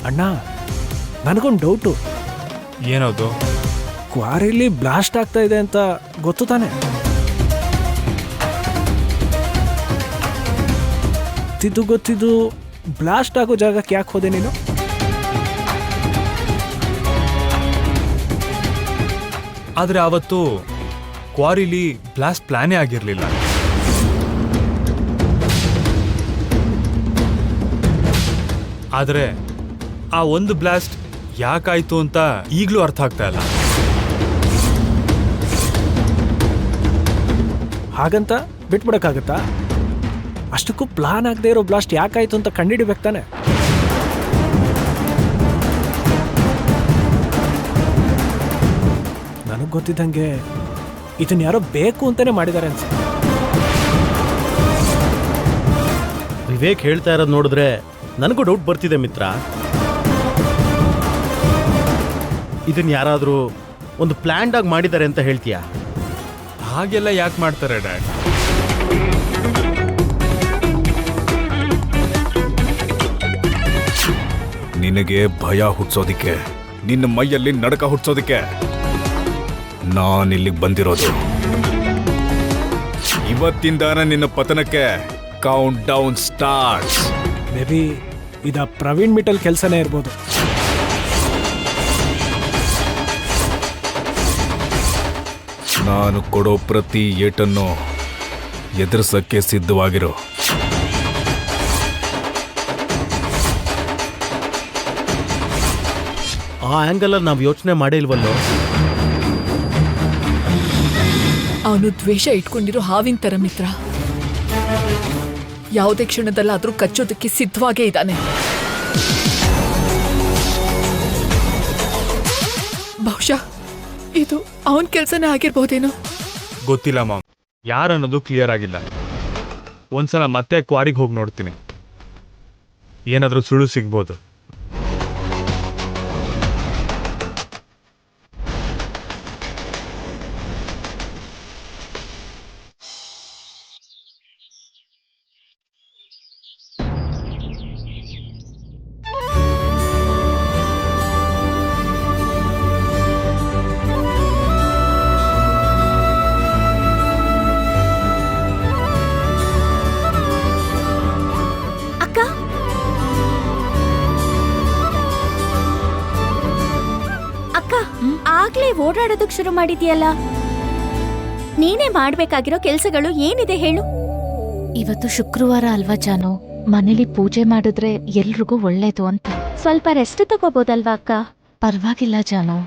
ಅಣ್ಣ, ನನಗೊಂದು ಡೌಟು. ಏನದು? ಕ್ವಾರಿಲಿ ಬ್ಲಾಸ್ಟ್ ಆಗ್ತಾ ಇದೆ ಅಂತ ಗೊತ್ತು ತಾನೆ? ಗೊತ್ತಿದ್ದು ಬ್ಲಾಸ್ಟ್ ಆಗೋ ಜಾಗಕ್ಕೆ ಯಾಕೆ ಹೋದೆ ನೀನು? ಆದರೆ ಆವತ್ತು ಕ್ವಾರಿಲಿ ಬ್ಲಾಸ್ಟ್ ಪ್ಲಾನೇ ಆಗಿರಲಿಲ್ಲ. ಆದರೆ ಆ ಒಂದು ಬ್ಲಾಸ್ಟ್ ಯಾಕಾಯ್ತು ಅಂತ ಈಗಲೂ ಅರ್ಥ ಆಗ್ತಾ ಇಲ್ಲ. ಹಾಗಂತ ಬಿಟ್ಬಿಡಕ್ಕಾಗತ್ತಾ? ಅಷ್ಟಕ್ಕೂ ಪ್ಲಾನ್ ಆಗದೆ ಇರೋ ಬ್ಲಾಸ್ಟ್ ಯಾಕಾಯ್ತು ಅಂತ ಕಂಡುಹಿಡಿಬೇಕು ತಾನೆ? ನನಗೆ ಗೊತ್ತಿದ್ದಂಗೆ ಇದನ್ನ ಯಾರೋ ಬೇಕು ಅಂತಾನೆ ಮಾಡಿದ್ದಾರೆ ಅನ್ಸುತ್ತೆ. ವಿವೇಕ್ ಹೇಳ್ತಾ ಇರೋದು ನೋಡಿದ್ರೆ ನನಗೂ ಡೌಟ್ ಬರ್ತಿದೆ ಮಿತ್ರ. ಇದನ್ನ ಯಾರಾದರೂ ಒಂದು ಪ್ಲ್ಯಾನ್ಡ್ ಆಗಿ ಮಾಡಿದ್ದಾರೆ ಅಂತ ಹೇಳ್ತೀಯಾ? ಹಾಗೆಲ್ಲ ಯಾಕೆ ಮಾಡ್ತಾರೆ ಡ್ಯಾಡ್? ನಿನಗೆ ಭಯ ಹುಟ್ಟಿಸೋದಿಕ್ಕೆ, ನಿನ್ನ ಮೈಯಲ್ಲಿ ನಡಕ ಹುಟ್ಟಿಸೋದಿಕ್ಕೆ ನಾನಿಲ್ಲಿಗೆ ಬಂದಿರೋದು. ಇವತ್ತಿಂದಾನ ನಿನ್ನ ಪತನಕ್ಕೆ count down starts. May be ಇದ ಪ್ರವೀಣ್ ಮಿಟಲ್ ಕೆಲಸನೇ ಇರ್ಬೋದು. ನಾನು ಕೊಡೋ ಪ್ರತಿ ಏಟನ್ನು ಎದುರಿಸಕ್ಕೆ ಸಿದ್ಧವಾಗಿರೋ. ಆ ಆ್ಯಂಗಲಲ್ಲಿ ನಾವು ಯೋಚನೆ ಮಾಡೇ ಇಲ್ವಲ್ಲೋ. ಅವನು ದ್ವೇಷ ಇಟ್ಕೊಂಡಿರೋ ಹಾವಿನ ಥರ ಮಿತ್ರ. ಯಾವುದೇ ಕ್ಷಣದಲ್ಲಾದ್ರೂ ಕಚ್ಚೋದಕ್ಕೆ ಸಿದ್ಧವಾಗೇ ಇದ್ದಾನೆ. ಬಹುಶಃ ಇದು ಅವನ ಕೆಲಸನೇ ಆಗಿರ್ಬೋದೇನೋ. ಗೊತ್ತಿಲ್ಲ ಮಾಮ್, ಯಾರನ್ನೋದು ಕ್ಲಿಯರ್ ಆಗಿಲ್ಲ. ಒಂದ್ಸಲ ಮತ್ತೆ ಕ್ವಾರಿಗೆ ಹೋಗಿ ನೋಡ್ತೀನಿ, ಏನಾದರೂ ಸುಳ್ಳು ಸಿಗ್ಬೋದು. ಆಗ್ಲೇ ಓಡಾಡೋದಕ್ ಶುರು ಮಾಡಿದ್ಯಲ್ಲ, ನೀನೇ ಮಾಡ್ಬೇಕಾಗಿರೋ ಕೆಲ್ಸಗಳು ಏನಿದೆ ಹೇಳು. ಇವತ್ತು ಶುಕ್ರವಾರ ಅಲ್ವಾ ಜಾನು? ಮನೇಲಿ ಪೂಜೆ ಮಾಡಿದ್ರೆ ಎಲ್ರಿಗೂ ಒಳ್ಳೇದು ಅಂತ. ಸ್ವಲ್ಪ ರೆಸ್ಟ್ ತಗೋಬೋದಲ್ವಾ ಅಕ್ಕ? ಪರವಾಗಿಲ್ಲ ಜಾನು.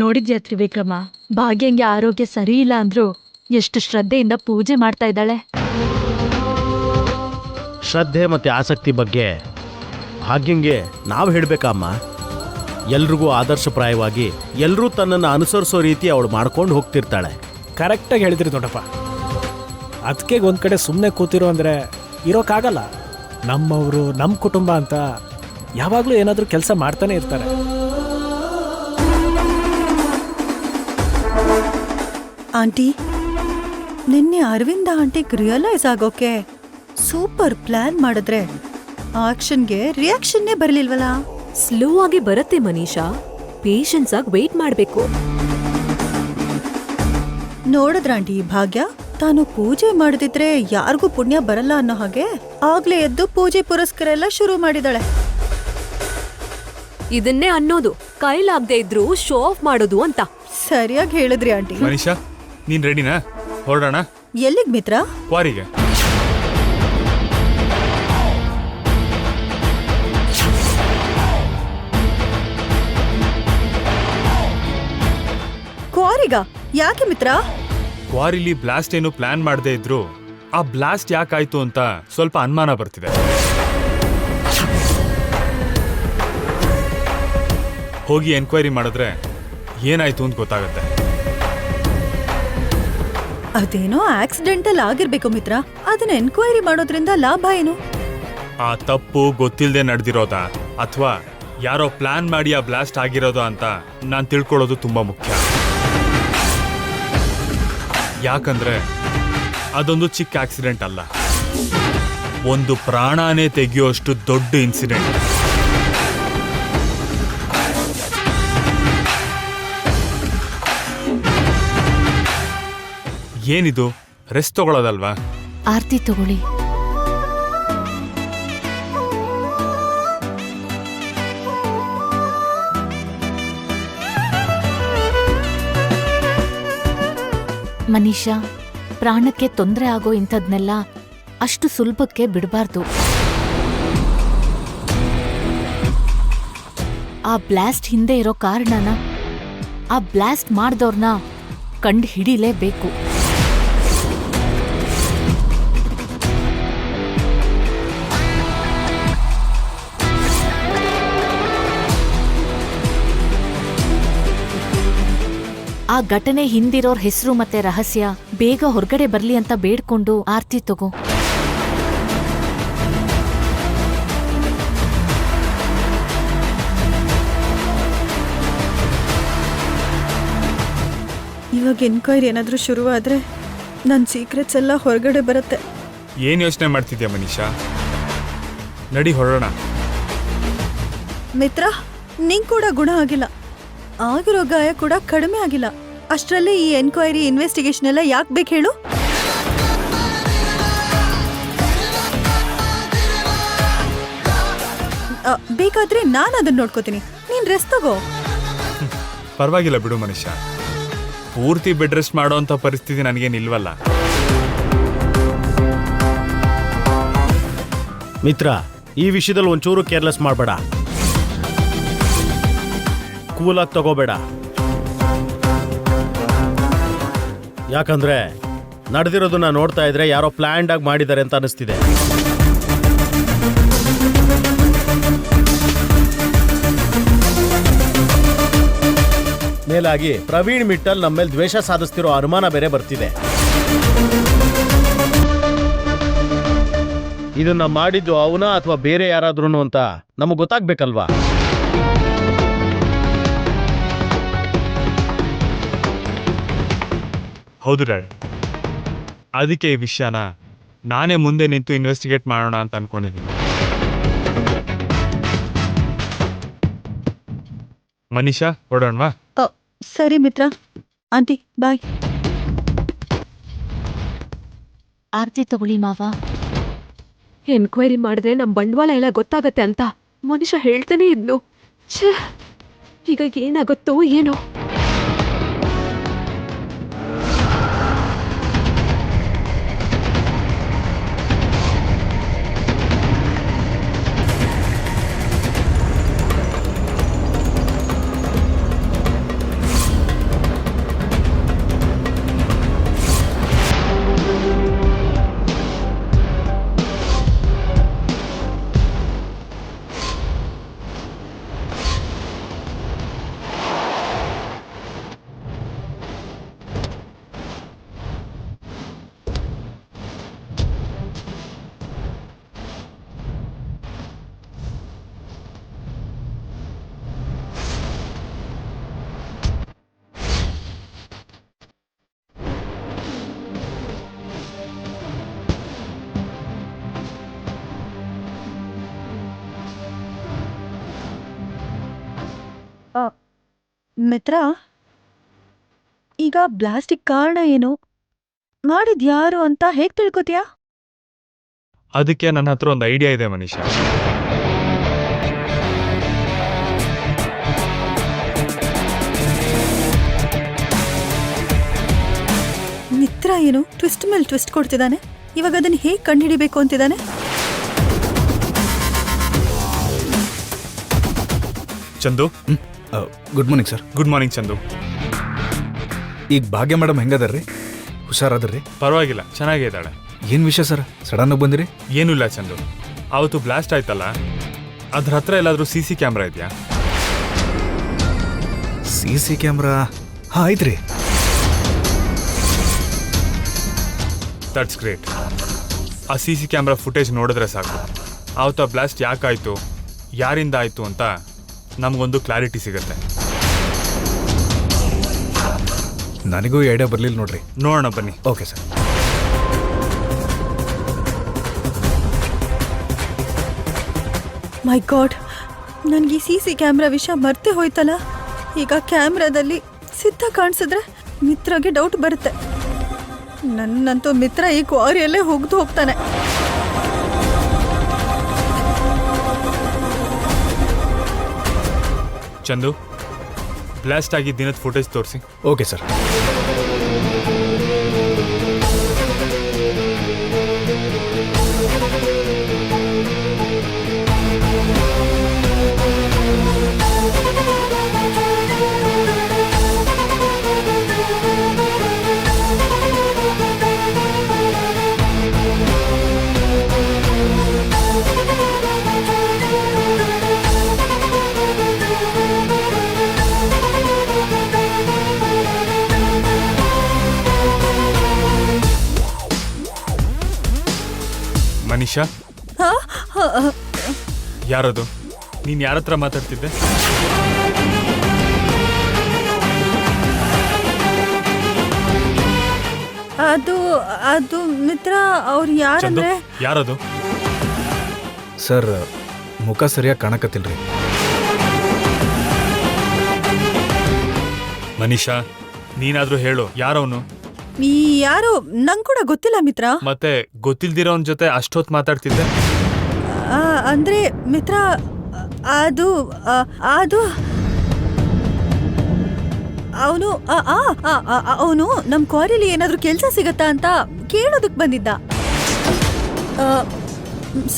ನೋಡಿದ್ಯಾ ತ್ರಿವಿಕ್ರಮ, ಭಾಗ್ಯಂಗೆ ಆರೋಗ್ಯ ಸರಿ ಇಲ್ಲ ಅಂದ್ರು ಎಷ್ಟು ಶ್ರದ್ಧೆಯಿಂದ ಪೂಜೆ ಮಾಡ್ತಾ ಇದ್ದಾಳೆ. ಶ್ರದ್ಧೆ ಮತ್ತು ಆಸಕ್ತಿ ಬಗ್ಗೆ ಭಾಗ್ಯಂಗೆ ನಾವು ಹೇಳಬೇಕಮ್ಮ. ಎಲ್ರಿಗೂ ಆದರ್ಶಪ್ರಾಯವಾಗಿ ಎಲ್ಲರೂ ತನ್ನನ್ನು ಅನುಸರಿಸೋ ರೀತಿ ಅವಳು ಮಾಡ್ಕೊಂಡು ಹೋಗ್ತಿರ್ತಾಳೆ. ಕರೆಕ್ಟಾಗಿ ಹೇಳಿದ್ರಿ ದೊಡ್ಡಪ್ಪ. ಅದಕ್ಕೆ ಒಂದು ಕಡೆ ಸುಮ್ಮನೆ ಕೂತಿರೋ ಅಂದರೆ ಇರೋಕ್ಕಾಗಲ್ಲ. ನಮ್ಮವರು, ನಮ್ಮ ಕುಟುಂಬ ಅಂತ ಯಾವಾಗಲೂ ಏನಾದರೂ ಕೆಲಸ ಮಾಡ್ತಾನೆ ಇರ್ತಾರೆ. ಆಂಟಿ, ನಿನ್ನೆ ಅರವಿಂದ ಆಂಟಿಗೆ ರಿಯಲೈಸ್ ಆಗೋಕೆ ಸೂಪರ್ ಪ್ಲಾನ್ ಮಾಡಿದ್ರೆ ಆಕ್ಷನ್ಗೆ ರಿಯಾಕ್ಷನ್ನೇ ಬರಲಿಲ್ವಲ್ಲ? ಸ್ಲೋ ಆಗಿ ಬರುತ್ತೆ ಮನೀಷಾ, ಪೇಷನ್ಸ್ ಆಗಿ ವೇಟ್ ಮಾಡಬೇಕು. ನೋಡಿದ್ರ ಆಂಟಿ, ಭಾಗ್ಯ ತಾನು ಪೂಜೆ ಮಾಡದಿದ್ರೆ ಯಾರಿಗೂ ಪುಣ್ಯ ಬರಲ್ಲ ಅನ್ನೋ ಹಾಗೆ ಆಗ್ಲೇ ಎದ್ದು ಪೂಜೆ ಪುರಸ್ಕಾರ ಎಲ್ಲ ಶುರು ಮಾಡಿದಾಳೆ. ಇದನ್ನೇ ಅನ್ನೋದು ಕೈಲಾಗದೆ ಇದ್ರು ಶೋ ಆಫ್ ಮಾಡೋದು ಅಂತ. ಸರಿಯಾಗಿ ಹೇಳಿದ್ರಿ ಆಂಟಿ. ಮನೀಷಾ, ನೀನ್ ರೆಡಿನಾ? ಹೊರಡೋಣ. ಎಲ್ಲಿಗ್ ಮಿತ್ರ? ಕ್ವಾರಿಗೆ. ಕ್ವಾರಿಗ? ಯಾಕೆ ಮಿತ್ರ? ಕ್ವಾರಿಲಿ ಬ್ಲಾಸ್ಟ್ ಏನು ಪ್ಲಾನ್ ಮಾಡದೇ ಇದ್ರು ಆ ಬ್ಲಾಸ್ಟ್ ಯಾಕಾಯ್ತು ಅಂತ ಸ್ವಲ್ಪ ಅನುಮಾನ ಬರ್ತಿದೆ. ಹೋಗಿ ಎನ್ಕ್ವೈರಿ ಮಾಡಿದ್ರೆ ಏನಾಯ್ತು ಅಂತ ಗೊತ್ತಾಗತ್ತೆ. ಅದೇನೋ ಆಕ್ಸಿಡೆಂಟಲ್ ಆಗಿರ್ಬೇಕು ಮಿತ್ರ. ಅದನ್ನ ಎನ್ಕ್ವೈರಿ ಮಾಡೋದ್ರಿಂದ ಲಾಭ ಏನು? ಆ ತಪ್ಪು ಗೊತ್ತಿಲ್ಲದೆ ನಡೆದಿರೋದಾ ಅಥವಾ ಯಾರೋ ಪ್ಲಾನ್ ಮಾಡಿ ಆ ಬ್ಲಾಸ್ಟ್ ಆಗಿರೋದು ಅಂತ ನಾನು ತಿಳ್ಕೊಳ್ಳೋದು ತುಂಬಾ ಮುಖ್ಯ. ಯಾಕಂದ್ರೆ ಅದೊಂದು ಚಿಕ್ಕ ಆಕ್ಸಿಡೆಂಟ್ ಅಲ್ಲ, ಒಂದು ಪ್ರಾಣನೇ ತೆಗೆಯುವಷ್ಟು ದೊಡ್ಡ ಇನ್ಸಿಡೆಂಟ್. ಏನಿದು, ರೆಸ್ಟ್ ತಗೊಳ್ಳೋದಲ್ವಾ? ಆರ್ತಿ ತಗೊಳ್ಳಿ. ಮನೀಷಾ, ಪ್ರಾಣಕ್ಕೆ ತೊಂದರೆ ಆಗೋ ಇಂಥದ್ನೆಲ್ಲ ಅಷ್ಟು ಸುಲಭಕ್ಕೆ ಬಿಡಬಾರ್ದು. ಆ ಬ್ಲಾಸ್ಟ್ ಹಿಂದೆ ಇರೋ ಕಾರಣನ, ಆ ಬ್ಲಾಸ್ಟ್ ಮಾಡ್ದವ್ರನ್ನ ಕಂಡು ಹಿಡಿಲೇಬೇಕು. ಆ ಘಟನೆ ಹಿಂದಿರೋರ್ ಹೆಸರು ಮತ್ತೆ ರಹಸ್ಯ ಬೇಗ ಹೊರಗಡೆ ಬರ್ಲಿ ಅಂತ ಬೇಡ್ಕೊಂಡು ಆರ್ತಿ ತಗೋ. ಇವಾಗ ಎನ್ಕ್ವೈರಿ ಏನಾದ್ರೂ ಶುರುವಾದ್ರೆ ನನ್ನ ಸೀಕ್ರೆಟ್ಸ್ ಎಲ್ಲ ಹೊರಗಡೆ ಬರುತ್ತೆ. ಏನ್ ಯೋಚನೆ ಮಾಡ್ತಿದ್ಯಾ ಮನೀಷಾ? ನಡಿ ಹೊರಡೋಣ. ಮಿತ್ರ, ನಿಂಗ್ ಕೂಡ ಗುಣ ಆಗಿಲ್ಲ, ಆಗಿರೋ ಗಾಯ ಕೂಡ ಕಡಿಮೆ ಆಗಿಲ್ಲ. ಅಷ್ಟರಲ್ಲಿ ಈ ಎನ್ಕ್ವೈರಿ ಇನ್ವೆಸ್ಟಿಗೇಷನ್ ಎಲ್ಲ ಯಾಕೆ ಬೇಕು ಹೇಳು? ಬೇಕಾದ್ರೆ ನಾನು ಅದನ್ನ ನೋಡ್ಕೋತೀನಿ, ನೀನ್ ರೆಸ್ಟ್ ತಗೋ. ಪರವಾಗಿಲ್ಲ ಬಿಡು ಮನೀಷಾ, ಪೂರ್ತಿ ಬೆಡ್ ರೆಸ್ಟ್ ಮಾಡೋಂಥ ಪರಿಸ್ಥಿತಿ ನನಗೇನಿಲ್ವಲ್ಲ. ಮಿತ್ರ, ಈ ವಿಷಯದಲ್ಲಿ ಒಂಚೂರು ಕೇರ್ಲೆಸ್ ಮಾಡಬೇಡ, ಕೂಲಾಗಿ ತಗೋಬೇಡ. ಯಾಕಂದ್ರೆ ನಡೆದಿರೋದನ್ನ ನೋಡ್ತಾ ಇದ್ರೆ ಯಾರೋ ಪ್ಲಾನ್ಡ್ ಆಗಿ ಮಾಡಿದ್ದಾರೆ ಅಂತ ಅನಿಸ್ತಿದೆ. ಮೇಲಾಗಿ ಪ್ರವೀಣ್ ಮಿಟ್ಟಲ್ ನಮ್ಮ ಮೇಲೆ ದ್ವೇಷ ಸಾಧಿಸ್ತಿರೋ ಅನುಮಾನ ಬೇರೆ ಬರ್ತಿದೆ. ಇದನ್ನ ಮಾಡಿದ್ದು ಅವನ ಅಥವಾ ಬೇರೆ ಯಾರಾದ್ರೂ ಅಂತ ನಮಗೆ ಗೊತ್ತಾಗ್ಬೇಕಲ್ವಾ? ಹೌದು ಡ್ಯಾಡ್, ಅದಕ್ಕೆ ಈ ವಿಷಯನ ನಾನೇ ಮುಂದೆ ನಿಂತು ಇನ್ವೆಸ್ಟಿಗೇಟ್ ಮಾಡೋಣ ಅಂತ ಅನ್ಕೊಂಡಿದ್ದೀನಿ. ಮನೀಷಾ, ಹೊರಡೋಣವಾ? ಸರಿ ಮಿತ್ರ. ಆಂಟಿ ಬಾಯ್. ಆರ್ತಿ ತಗೊಳ್ಳಿ ಮಾವ. ಎನ್ಕ್ವೈರಿ ಮಾಡಿದ್ರೆ ನಮ್ ಬಂಡವಾಳ ಎಲ್ಲ ಗೊತ್ತಾಗತ್ತೆ ಅಂತ ಮನುಷ್ಯ ಹೇಳ್ತಾನೆ ಇದ್ನು. ಈಗ ಏನಾಗುತ್ತೋ ಏನೋ. ಮಿತ್ರ, ಈಗ ಬ್ಲಾಸ್ಟಿಕ್ ಕಾರಣ ಏನು, ಮಾಡಿದ್ ಯಾರು ಅಂತ ಹೇಗ್ ತಿಳ್ಕೊತೀಯಾ? ಅದಕ್ಕೆ ನನ್ನ ಹತ್ರ ಒಂದು ಐಡಿಯಾ ಇದೆ ಮನೀಷಾ. ಮಿತ್ರ ಏನು ಟ್ವಿಸ್ಟ್ ಮೇಲೆ ಟ್ವಿಸ್ಟ್ ಕೊಡ್ತಿದ್ದಾನೆ. ಇವಾಗ ಅದನ್ನ ಹೇಗ್ ಕಂಡುಹಿಡಿಬೇಕು ಅಂತಿದ್ದಾನೆ. Chandu, good morning sir. Good morning Chandu. ಈಗ ಭಾಗ್ಯ ಮೇಡಮ್ ಹೆಂಗದಾರ್ರಿ? ಹುಷಾರದ್ರಿ? ಪರವಾಗಿಲ್ಲ, ಚೆನ್ನಾಗೇ ಇದ್ದಾಳೆ. ಏನ್ ವಿಷಯ ಸರ್, ಸಡನ್ ಆಗಿ ಬಂದಿರಿ? ಏನೂ ಇಲ್ಲ ಚಂದು, ಅವತ್ತು ಬ್ಲಾಸ್ಟ್ ಆಯ್ತಲ್ಲ, ಅದ್ರ ಹತ್ರ ಎಲ್ಲಾದ್ರೂ CC ಕ್ಯಾಮ್ರಾ ಇದೆಯಾ? CC camera? ಹಾಂ, ಐತ್ರಿ. That's great. ಆ ಸಿ ಸಿ ಕ್ಯಾಮ್ರಾ ಫುಟೇಜ್ ನೋಡಿದ್ರೆ ಸಾಕು ಆವತ್ತ ಬ್ಲಾಸ್ಟ್ ಯಾಕಾಯಿತು, ಯಾರಿಂದ ಆಯಿತು ಅಂತ ನಮಗೊಂದು ಕ್ಲಾರಿಟಿ ಸಿಗುತ್ತೆ. ನನಗೂ ಐಡಿಯಾ ಬರಲಿಲ್ಲ ನೋಡ್ರಿ. ನೋಡೋಣ ಬನ್ನಿ. Okay sir. ಮೈ ಗಾಡ್, ನನಗೆ ಈ ಸಿ ಕ್ಯಾಮ್ರಾ ವಿಷಯ ಮರ್ತೇ ಹೋಯ್ತಲ್ಲ. ಈಗ ಕ್ಯಾಮ್ರಾದಲ್ಲಿ ಸಿದ್ಧ ಕಾಣಿಸಿದ್ರೆ ಮಿತ್ರಗೆ ಡೌಟ್ ಬರುತ್ತೆ. ನನ್ನಂತೂ ಮಿತ್ರ ಈ ಕ್ವಾರಿಯಲ್ಲೇ ಹೋಗ್ದು ಹೋಗ್ತಾನೆ. ಚಂದು, ಬ್ಲಾಸ್ಟ್ ಆಗಿ ದಿನದ ಫುಟೇಜ್ ತೋರಿಸಿ. Okay sir. ಮನೀಷಾ, ಯಾರದು? ನೀನು ಯಾರ ಹತ್ರ ಮಾತಾಡ್ತಿದ್ದೆ? ಅದು ಅದು ಮಿತ್ರ ಅವ್ರು ಯಾರಂದ್ರೆ ಯಾರದು? ಸರ್, ಮುಖ ಸರಿಯಾಗಿ ಕಾಣಕತ್ತಿಲ್ರಿ. ಮನೀಷಾ, ನೀನಾದ್ರೂ ಹೇಳು, ಯಾರವನು? ಈ ಯಾರು ನಂಗೆ ಕೂಡ ಗೊತ್ತಿಲ್ಲ ಮಿತ್ರ. ಮತ್ತೆ ಗೊತ್ತಿಲ್ದಿರೋನ್ ಜೊತೆ ಅಷ್ಟೊತ್ತು ಮಾತಾಡ್ತಿದ್ದೆ? ಅಂದ್ರೆ ಮಿತ್ರ, ಅದು ಅದು ಅವನು ಅವನು ನಮ್ಮ ಕ್ವಾರಿಲಿ ಏನಾದ್ರೂ ಕೆಲಸ ಸಿಗತ್ತಾ ಅಂತ ಕೇಳೋದಕ್ಕೆ ಬಂದಿದ್ದ.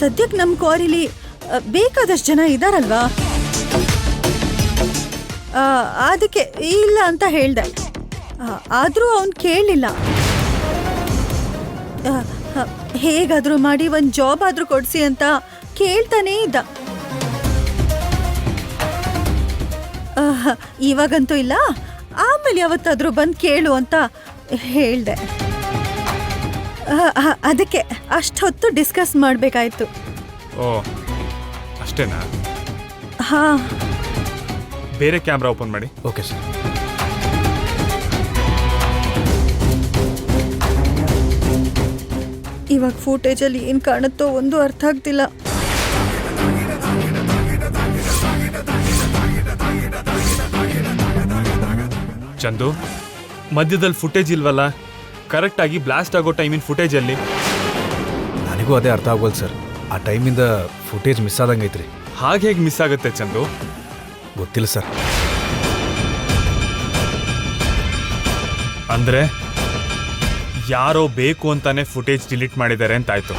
ಸದ್ಯಕ್ಕೆ ನಮ್ಮ ಕ್ವಾರಿಲಿ ಬೇಕಾದಷ್ಟು ಜನ ಇದಾರಲ್ವಾ, ಅದಕ್ಕೆ ಇಲ್ಲ ಅಂತ ಹೇಳ್ದೆ. ಆದರೂ ಅವನು ಕೇಳಲಿಲ್ಲ. ಹೇಗಾದರೂ ಮಾಡಿ ಒಂದು ಜಾಬ್ ಆದರೂ ಕೊಡಿಸಿ ಅಂತ ಕೇಳ್ತಾನೇ ಇದ್ದ. ಇವಾಗಂತೂ ಇಲ್ಲ, ಆಮೇಲೆ ಯಾವತ್ತಾದರೂ ಬಂದು ಕೇಳು ಅಂತ ಹೇಳ್ದೆ. ಅದಕ್ಕೆ ಅಷ್ಟೊತ್ತು ಡಿಸ್ಕಸ್ ಮಾಡಬೇಕಾಯ್ತು. ಓ, ಅಷ್ಟೇನಾ? ಹಾ, ಬೇರೆ ಕ್ಯಾಮ್ರಾ ಓಪನ್ ಮಾಡಿ. Okay sir. ಇವಾಗ ಫೂಟೇಜಲ್ಲಿ ಏನು ಕಾಣುತ್ತೋ ಒಂದು ಅರ್ಥ ಆಗ್ತಿಲ್ಲ. ಚಂದು, ಮಧ್ಯದಲ್ಲಿ ಫುಟೇಜ್ ಇಲ್ವಲ್ಲ? ಕರೆಕ್ಟಾಗಿ ಬ್ಲಾಸ್ಟ್ ಆಗೋ ಟೈಮಿನ ಫುಟೇಜಲ್ಲಿ. ನನಗೂ ಅದೇ ಅರ್ಥ ಆಗೋಲ್ಲ ಸರ್. ಆ ಟೈಮಿಂದ ಫುಟೇಜ್ ಮಿಸ್ ಆದಂಗೆ ಐತ್ರಿ. ಹಾಗೆ ಹೇಗೆ ಮಿಸ್ ಆಗುತ್ತೆ ಚಂದು? ಗೊತ್ತಿಲ್ಲ ಸರ್. ಅಂದ್ರೆ ಯಾರೋ ಬೇಕು ಅಂತಾನೆ ಫುಟೇಜ್ ಡಿಲೀಟ್ ಮಾಡಿದ್ದಾರೆ ಅಂತಾಯ್ತು.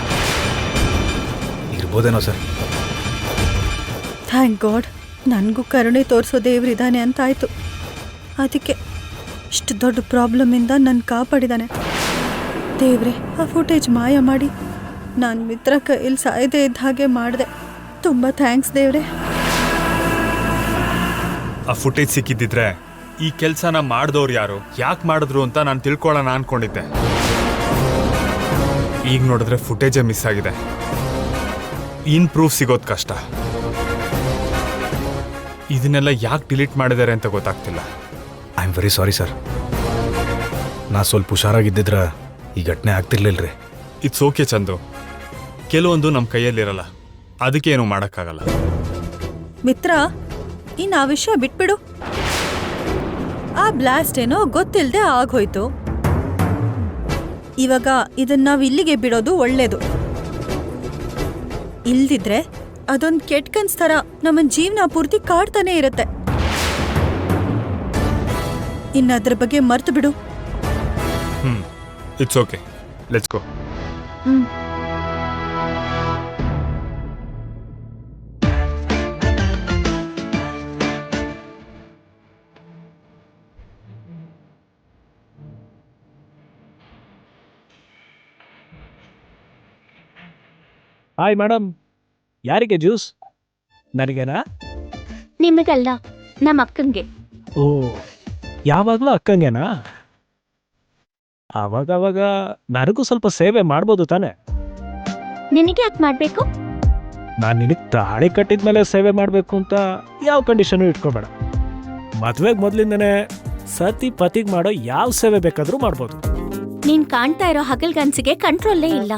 ಇರ್ಬೋದೇನೋ ಸರ್. ಥ್ಯಾಂಕ್ ಗಾಡ್, ನನಗೂ ಕರುಣೆ ತೋರಿಸೋ ದೇವ್ರಿದ್ದಾನೆ ಅಂತ ಆಯಿತು. ಅದಕ್ಕೆ ಇಷ್ಟು ದೊಡ್ಡ ಪ್ರಾಬ್ಲಮಿಂದ ನನ್ನ ಕಾಪಾಡಿದ್ದಾನೆ ದೇವ್ರೆ. ಆ ಫುಟೇಜ್ ಮಾಯ ಮಾಡಿ ನಾನು ಮಿತ್ರ ಕೈಯಲ್ಲಿ ಸಾಯದೇ ಇದ್ದ ಹಾಗೆ ಮಾಡಿದೆ. ತುಂಬ ಥ್ಯಾಂಕ್ಸ್ ದೇವ್ರೆ. ಆ ಫುಟೇಜ್ ಸಿಕ್ಕಿದ್ದಿದ್ರೆ ಈ ಕೆಲಸನ ಮಾಡಿದವ್ರು ಯಾರು, ಯಾಕೆ ಮಾಡಿದ್ರು ಅಂತ ನಾನು ತಿಳ್ಕೊಳ್ಳೋಣ ಅನ್ಕೊಂಡಿದ್ದೆ. ಈಗ ನೋಡಿದ್ರೆ ಫುಟೇಜೇ ಮಿಸ್ ಆಗಿದೆ. ಇನ್ ಪ್ರೂಫ್ ಸಿಗೋದು ಕಷ್ಟ. ಇದನ್ನೆಲ್ಲ ಯಾಕೆ ಡಿಲೀಟ್ ಮಾಡಿದ್ದಾರೆ ಅಂತ ಗೊತ್ತಾಗ್ತಿಲ್ಲ. I am very sorry sir. ನಾ ಸ್ವಲ್ಪ ಹುಷಾರಾಗಿದ್ದಿದ್ರೆ ಈ ಘಟನೆ ಆಗ್ತಿರ್ಲಿಲ್ರಿ. ಇಟ್ಸ್ ಓಕೆ ಚಂದು, ಕೆಲವೊಂದು ನಮ್ಮ ಕೈಯಲ್ಲಿರಲ್ಲ, ಅದಕ್ಕೆ ಏನು ಮಾಡೋಕ್ಕಾಗಲ್ಲ. ಮಿತ್ರ, ಇನ್ನು ಆ ವಿಷಯ ಬಿಟ್ಬಿಡು. ಆ ಬ್ಲಾಸ್ಟ್ ಏನೋ ಗೊತ್ತಿಲ್ಲದೆ ಆಗೋಯ್ತು. ಇವಾಗ ಇದನ್ನ ನಾವು ಇಲ್ಲಿಗೆ ಬಿಡೋದು ಒಳ್ಳೇದು. ಇಲ್ದಿದ್ರೆ ಅದೊಂದು ಕೆಟ್ಟ ಕನ್ಸ್ ಥರ ನಮ್ಮನ್ನ ಜೀವನ ಪೂರ್ತಿ ಕಾಡ್ತಾನೆ ಇರುತ್ತೆ. ಇನ್ನದ್ರ ಬಗ್ಗೆ ಮರ್ತು ಬಿಡು. It's okay, let's go. Hi madam, ಯಾರಿಗೆ ಜ್ಯೂಸ್? ನನಗೇನಾ? ನಿಮಗಲ್ಲ, ನಮ್ಮ ಅಕ್ಕಂಗೆ. ಓ, ಯಾವಾಗಲೂ ಅಕ್ಕಂಗೆನಾ? ಅವಾಗವಾಗ ನನಗೂ ಸ್ವಲ್ಪ ಸೇವೆ ಮಾಡ್ಬೋದು ತಾನೆ. ನಿನಗೆ ಯಾಕೆ ಮಾಡ್ಬೇಕು? ನಾನು ನಿನಗೆ ತಾಳಿ ಕಟ್ಟಿದ್ಮೇಲೆ ಸೇವೆ ಮಾಡಬೇಕು ಅಂತ ಯಾವ ಕಂಡೀಷನು ಇಟ್ಕೋಬೇಡ. ಮದ್ವೆಗೆ ಮೊದಲಿಂದನೇ ಸತಿ ಪತಿಗೆ ಮಾಡೋ ಯಾವ ಸೇವೆ ಬೇಕಾದರೂ ಮಾಡ್ಬೋದು. ನೀನ್ ಕಾಣ್ತಾ ಇರೋ ಹಗಲ್ಗನ್ಸಿಗೆ ಕಂಟ್ರೋಲ್ಲೇ ಇಲ್ಲ.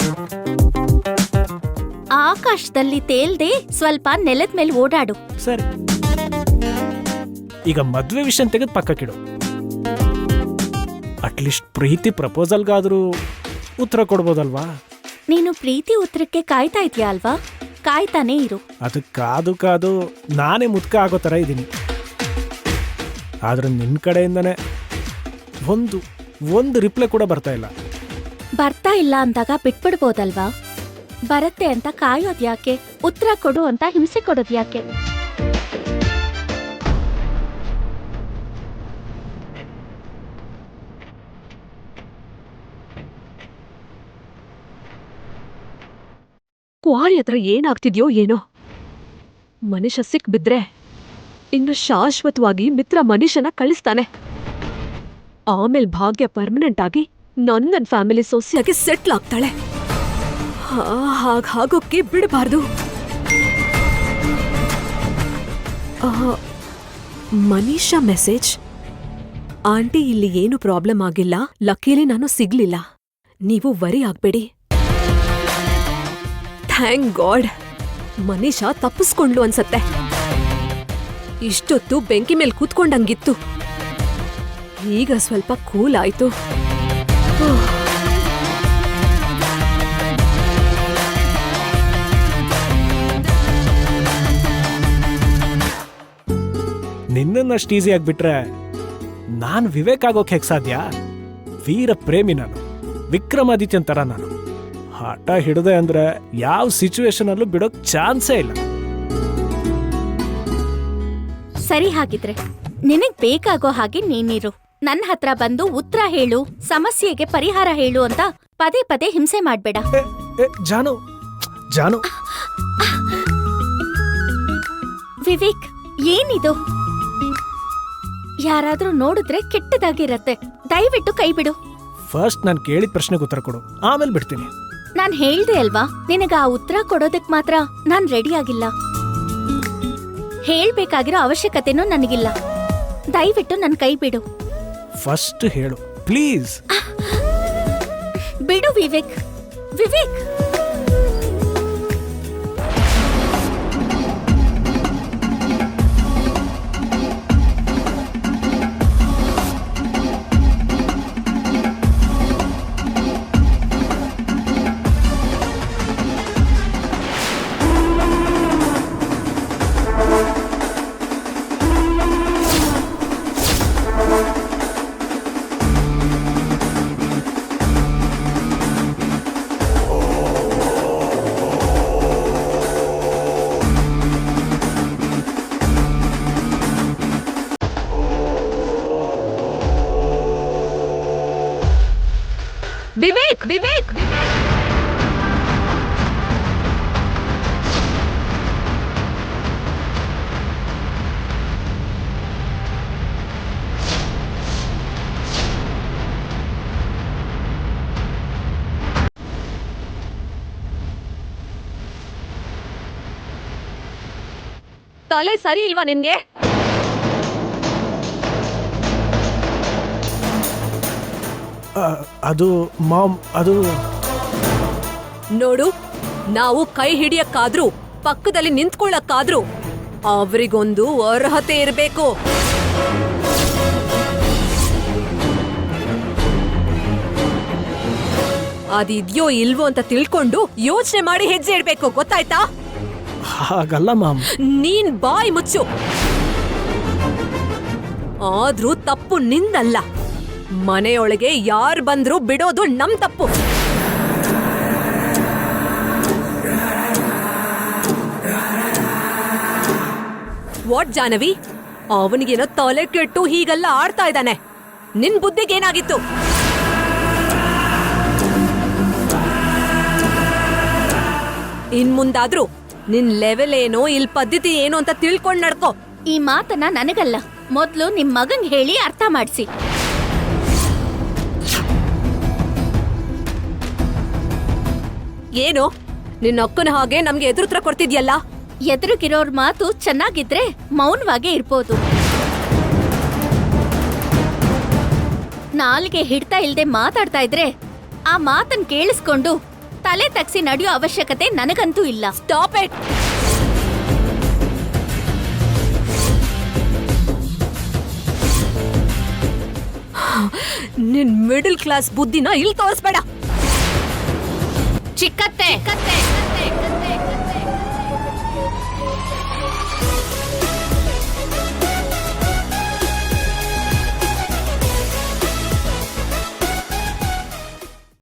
ಆಕಾಶದಲ್ಲಿ ತೇಲ್ದೆ ಸ್ವಲ್ಪ ನೆಲದ ಮೇಲೆ ಓಡಾಡು. ಸರಿ, ಈಗ ಮದ್ವೆ ವಿಷಯ ತೆಗೆದು ಪಕ್ಕಕ್ಕಿಡು. ಅಟ್ಲೀಸ್ಟ್ ಪ್ರೀತಿ ಪ್ರಪೋಸಲ್ಗಾದ್ರೂ ಉತ್ತರ ಕೊಡ್ಬೋದಲ್ವಾ? ನೀನು ಪ್ರೀತಿ ಉತ್ತರಕ್ಕೆ ಕಾಯ್ತಾ ಇದೆಯಾ ಅಲ್ವಾ? ಕಾಯ್ತಾನೇ ಇರು. ಅದು ಕಾದು ಕಾದು ನಾನೇ ಮುದ್ಕ ಆಗೋ ಥರ ಇದ್ದೀನಿ. ಆದ್ರೆ ನಿನ್ನ ಕಡೆಯಿಂದನೇ ಒಂದು ರಿಪ್ಲೈ ಕೂಡ ಬರ್ತಾ ಇಲ್ಲ. ಬರ್ತಾ ಇಲ್ಲ ಅಂದಾಗ ಬಿಟ್ಬಿಡ್ಬೋದಲ್ವಾ? ಬರತ್ತೆ ಅಂತ ಕಾಯೋದ್ ಯಾಕೆ? ಉತ್ತರ ಕೊಡು ಅಂತ ಹಿಂಸೆ ಕೊಡೋದ್ ಯಾಕೆ? ಕ್ವಾರಿ ಹತ್ರ ಏನಾಗ್ತಿದ್ಯೋ ಏನೋ. ಮನುಷ್ಯ ಸಿಕ್ಬಿದ್ರೆ ಇನ್ನು ಶಾಶ್ವತವಾಗಿ ಮಿತ್ರ ಮನುಷ್ಯನ ಕಳಿಸ್ತಾನೆ. ಆಮೇಲೆ ಭಾಗ್ಯ ಪರ್ಮನೆಂಟ್ ಆಗಿ ನನ್ನ ಫ್ಯಾಮಿಲಿ ಸೊಸೆಯಾಗಿ ಸೆಟ್ಲ್ ಆಗ್ತಾಳೆ. ಹಾಗೋಕ್ಕೆ ಬಿಡಬಾರ್ದು. ಮನೀಷಾ ಮೆಸೇಜ್. ಆಂಟಿ, ಇಲ್ಲಿ ಏನು ಪ್ರಾಬ್ಲಮ್ ಆಗಿಲ್ಲ. ಲಕ್ಕೀಲಿ ನಾನು ಸಿಗ್ಲಿಲ್ಲ. ನೀವು ವರಿ ಆಗ್ಬೇಡಿ. Thank God. ಮನೀಷಾ ತಪ್ಪಿಸ್ಕೊಂಡ್ಲು ಅನ್ಸತ್ತೆ. ಇಷ್ಟೊತ್ತು ಬೆಂಕಿ ಮೇಲೆ ಕೂತ್ಕೊಂಡಂಗಿತ್ತು. ಈಗ ಸ್ವಲ್ಪ ಕೂಲ್ ಆಯ್ತು. ನಿನ್ನನ್ನಷ್ಟು ಈಸಿ ಆಗಿಬಿಟ್ರೆ ನಾನು ವಿವೇಕ್ ಆಗೋಕೆ ಹೇಗೆ ಸಾಧ್ಯ? ವೀರ ಪ್ರೇಮಿ ನಾನು, ವಿಕ್ರಮಾದಿತ್ಯನ್ ಥರ ನಾನು. ಹಠ ಹಿಡಿದೆ ಅಂದ್ರೆ ಯಾವ ಸಿಚುವೇಶನ್ ಅಲ್ಲೂ ಬಿಡೋಕ್ ಚಾನ್ಸೇ ಇಲ್ಲ. ಸರಿ, ಹಾಗಿದ್ರೆ ನಿನಗ್ ಬೇಕಾಗೋ ಹಾಗೆ ನೀನಿರು. ನನ್ನ ಹತ್ರ ಬಂದು ಉತ್ತರ ಹೇಳು, ಸಮಸ್ಯೆಗೆ ಪರಿಹಾರ ಹೇಳು ಅಂತ ಪದೇ ಪದೇ ಹಿಂಸೆ ಮಾಡ್ಬೇಡ. ಜಾನು ಜಾನು ವಿವೇಕ್, ಏನಿದು? ಯಾರಾದ್ರೂ ನೋಡಿದ್ರೆ ಕೆಟ್ಟದಾಗಿರತ್ತೆ. ದಯವಿಟ್ಟು ಕೈ ಬಿಡು. ಫಸ್ಟ್ ನಾನು ಕೇಳಿದ ಪ್ರಶ್ನೆಗೆ ಉತ್ತರ ಕೊಡು, ಆಮೇಲೆ ಬಿಡ್ತೀನಿ. ನಾನ್ ಹೇಳ್ದೆ ಅಲ್ವಾ, ನಿನಗ ಆ ಉತ್ತರ ಕೊಡೋದಕ್ ಮಾತ್ರ ನಾನ್ ರೆಡಿ ಆಗಿಲ್ಲ. ಹೇಳ್ಬೇಕಾಗಿರೋ ಅವಶ್ಯಕತೆನೂ ನನಗಿಲ್ಲ. ದಯವಿಟ್ಟು ನನ್ ಕೈ ಬಿಡು. ಫಸ್ಟ್ ಹೇಳು ಪ್ಲೀಸ್. ಬಿಡು ವಿವೇಕ್. ವಿವೇಕ್, ವಿವೇಕ್, ವಿವೇಕ್! ತಲೆ ಸರಿ ಇಲ್ವಾ ನಿನ್ಗೆ? ಅದು ಮಾಮ್, ಅದು ನೋಡು, ನಾವು ಕೈ ಹಿಡಿಯಕ್ಕಾದ್ರೂ ಪಕ್ಕದಲ್ಲಿ ನಿಂತ್ಕೊಳ್ಳಕ್ಕಾದ್ರೂ ಅವ್ರಿಗೊಂದು ಅರ್ಹತೆ ಇರಬೇಕು. ಅದಿದ್ಯೋ ಇಲ್ವೋ ಅಂತ ತಿಳ್ಕೊಂಡು ಯೋಚನೆ ಮಾಡಿ ಹೆಜ್ಜೆ ಇಡ್ಬೇಕು, ಗೊತ್ತಾಯ್ತಾ? ಹಾಗಲ್ಲ ಮಾಮ್. ನೀನ್ ಬಾಯ್ ಮುಚ್ಚು. ಆದ್ರೂ ತಪ್ಪು ನಿಂದಲ್ಲ. ಮನೆಯೊಳಗೆ ಯಾರು ಬಂದ್ರೂ ಬಿಡೋದು ನಮ್ ತಪ್ಪು. ವಾಟ್ ಜಾನವಿ, ಅವನಿಗೇನೋ ತಲೆ ಕೆಟ್ಟು ಹೀಗೆಲ್ಲ ಆಡ್ತಾ ಇದ್ದಾನೆ. ನಿನ್ ಬುದ್ಧಿಗೇನಾಗಿತ್ತು? ಇನ್ ಮುಂದಾದ್ರೂ ನಿನ್ ಲೆವೆಲ್ ಏನೋ, ಇಲ್ ಪದ್ಧತಿ ಏನು ಅಂತ ತಿಳ್ಕೊಂಡ್ ನಡ್ಕೋ. ಈ ಮಾತನ್ನ ನನಗಲ್ಲ, ಮೊದ್ಲು ನಿಮ್ ಮಗಂಗ್ ಹೇಳಿ ಅರ್ಥ ಮಾಡ್ಸಿ. ಏನು ನಿನ್ನ ಅಕ್ಕನ ಹಾಗೆ ನಮ್ಗೆ ಎದುರುತ್ರ ಕೊಡ್ತಿದ್ಯಲ್ಲ? ಎದುರುಗಿರೋರ್ ಮಾತು ಚೆನ್ನಾಗಿದ್ರೆ ಮೌನವಾಗೇ ಇರ್ಬೋದು. ನಾಲ್ಗೆ ಹಿಡ್ತಾ ಇಲ್ದೆ ಮಾತಾಡ್ತಾ ಇದ್ರೆ ಆ ಮಾತನ್ ಕೇಳಿಸ್ಕೊಂಡು ತಲೆ ತಗ್ಸಿ ನಡೆಯೋ ಅವಶ್ಯಕತೆ ನನಗಂತೂ ಇಲ್ಲ. Stop it. ನಿನ್ ಮಿಡಲ್ ಕ್ಲಾಸ್ ಬುದ್ಧಿನ ಇಲ್ಲಿ ತೋರಿಸ್ಬೇಡ. ಚಿಕ್ಕತ್ತೆ